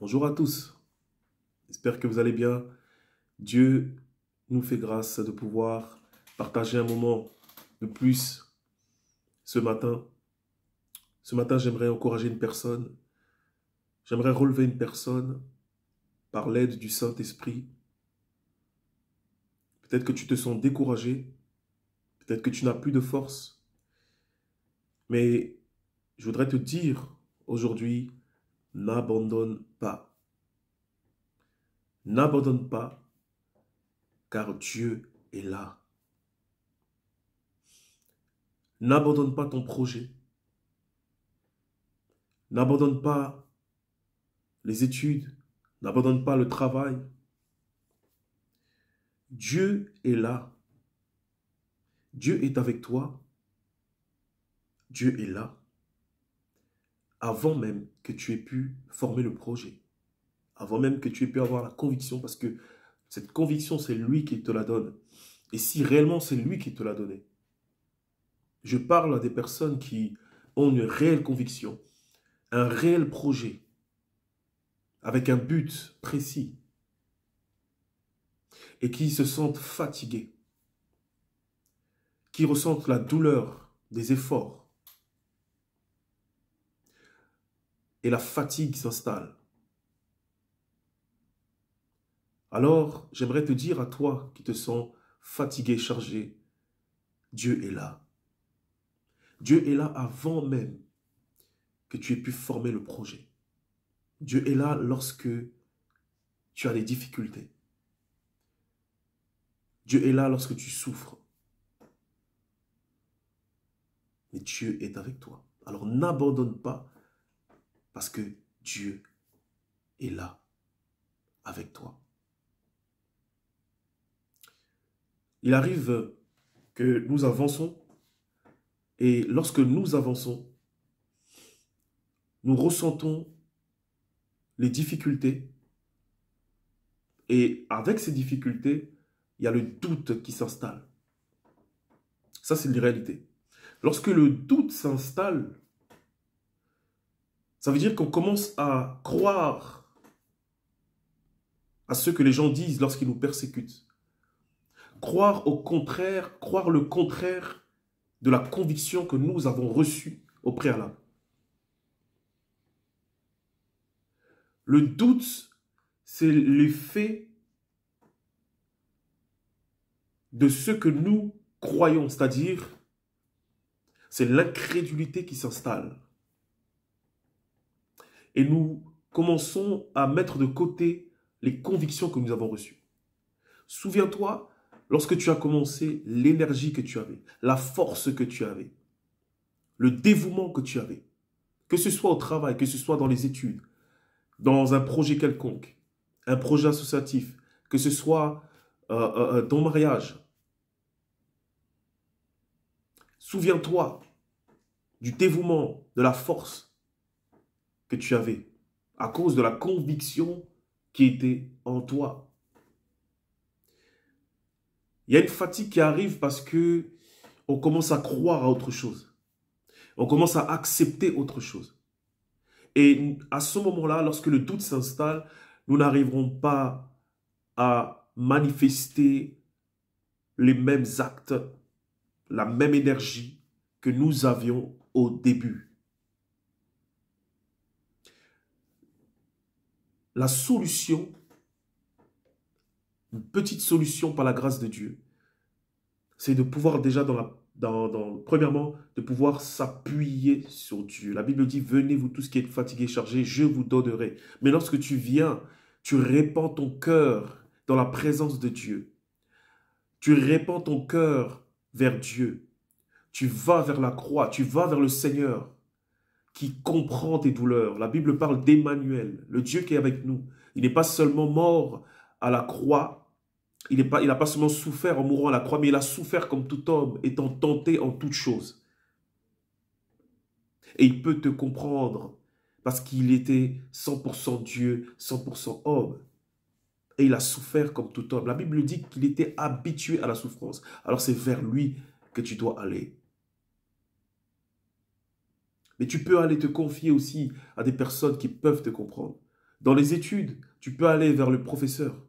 Bonjour à tous, j'espère que vous allez bien. Dieu nous fait grâce de pouvoir partager un moment de plus ce matin. Ce matin, j'aimerais encourager une personne, j'aimerais relever une personne par l'aide du Saint-Esprit. Peut-être que tu te sens découragé, peut-être que tu n'as plus de force, mais je voudrais te dire aujourd'hui, n'abandonne pas. N'abandonne pas, car Dieu est là. N'abandonne pas ton projet. N'abandonne pas les études. N'abandonne pas le travail. Dieu est là. Dieu est avec toi. Dieu est là. Avant même que tu aies pu former le projet. Avant même que tu aies pu avoir la conviction, parce que cette conviction, c'est lui qui te la donne. Et si réellement c'est lui qui te l'a donnée. Je parle à des personnes qui ont une réelle conviction, un réel projet, avec un but précis, et qui se sentent fatiguées, qui ressentent la douleur des efforts, et la fatigue s'installe. Alors, j'aimerais te dire à toi qui te sens fatigué, chargé, Dieu est là. Dieu est là avant même que tu aies pu former le projet. Dieu est là lorsque tu as des difficultés. Dieu est là lorsque tu souffres. Mais Dieu est avec toi. Alors n'abandonne pas parce que Dieu est là avec toi. Il arrive que nous avançons et lorsque nous avançons, nous ressentons les difficultés et avec ces difficultés, il y a le doute qui s'installe. Ça, c'est une réalité. Lorsque le doute s'installe, ça veut dire qu'on commence à croire à ce que les gens disent lorsqu'ils nous persécutent. Croire au contraire, croire le contraire de la conviction que nous avons reçue au préalable. Le doute, c'est l'effet de ce que nous croyons, c'est-à-dire c'est l'incrédulité qui s'installe. Et nous commençons à mettre de côté les convictions que nous avons reçues. Souviens-toi, lorsque tu as commencé, l'énergie que tu avais, la force que tu avais, le dévouement que tu avais, que ce soit au travail, que ce soit dans les études, dans un projet quelconque, un projet associatif, que ce soit ton mariage. Souviens-toi du dévouement, de la force que tu avais à cause de la conviction qui était en toi. Il y a une fatigue qui arrive parce que on commence à croire à autre chose. On commence à accepter autre chose. Et à ce moment-là, lorsque le doute s'installe, nous n'arriverons pas à manifester les mêmes actes, la même énergie que nous avions au début. La solution, une petite solution par la grâce de Dieu, c'est de pouvoir déjà, premièrement, de pouvoir s'appuyer sur Dieu. La Bible dit, venez vous tous qui êtes fatigués et chargés, je vous donnerai. Mais lorsque tu viens, tu répands ton cœur dans la présence de Dieu. Tu répands ton cœur vers Dieu. Tu vas vers la croix, tu vas vers le Seigneur qui comprend tes douleurs. La Bible parle d'Emmanuel, le Dieu qui est avec nous. Il n'est pas seulement mort à la croix, il n'a pas seulement souffert en mourant à la croix, mais il a souffert comme tout homme, étant tenté en toutes choses. Et il peut te comprendre parce qu'il était 100% Dieu, 100% homme. Et il a souffert comme tout homme. La Bible dit qu'il était habitué à la souffrance. Alors c'est vers lui que tu dois aller. Mais tu peux aller te confier aussi à des personnes qui peuvent te comprendre. Dans les études, tu peux aller vers le professeur.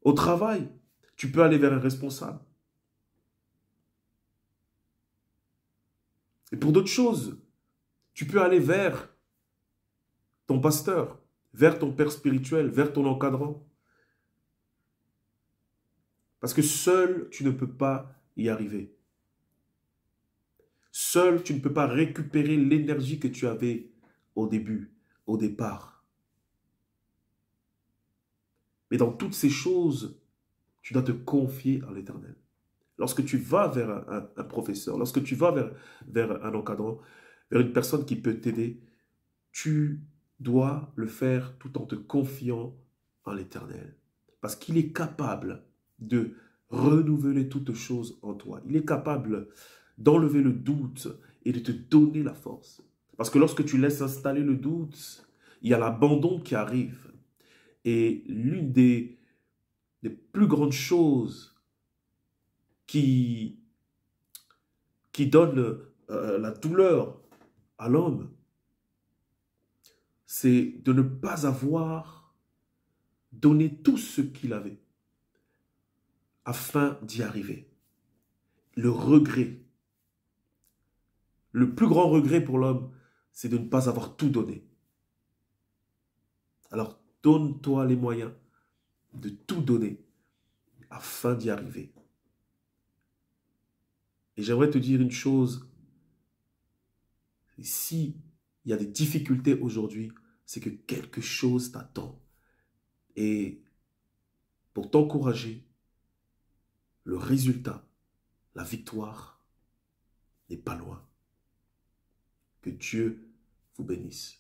Au travail, tu peux aller vers un responsable. Et pour d'autres choses, tu peux aller vers ton pasteur, vers ton père spirituel, vers ton encadrant. Parce que seul, tu ne peux pas y arriver. Seul, tu ne peux pas récupérer l'énergie que tu avais au début, au départ. Mais dans toutes ces choses, tu dois te confier à l'Éternel. Lorsque tu vas vers un professeur, lorsque tu vas vers un encadrant, vers une personne qui peut t'aider, tu dois le faire tout en te confiant en l'Éternel. Parce qu'il est capable de renouveler toutes choses en toi. Il est capable d'enlever le doute et de te donner la force. Parce que lorsque tu laisses installer le doute, il y a l'abandon qui arrive. Et l'une des plus grandes choses qui donne la douleur à l'homme, c'est de ne pas avoir donné tout ce qu'il avait afin d'y arriver. Le regret. Le plus grand regret pour l'homme, c'est de ne pas avoir tout donné. Alors, donne-toi les moyens de tout donner afin d'y arriver. Et j'aimerais te dire une chose, si il y a des difficultés aujourd'hui, c'est que quelque chose t'attend. Et pour t'encourager, le résultat, la victoire n'est pas loin. Que Dieu vous bénisse.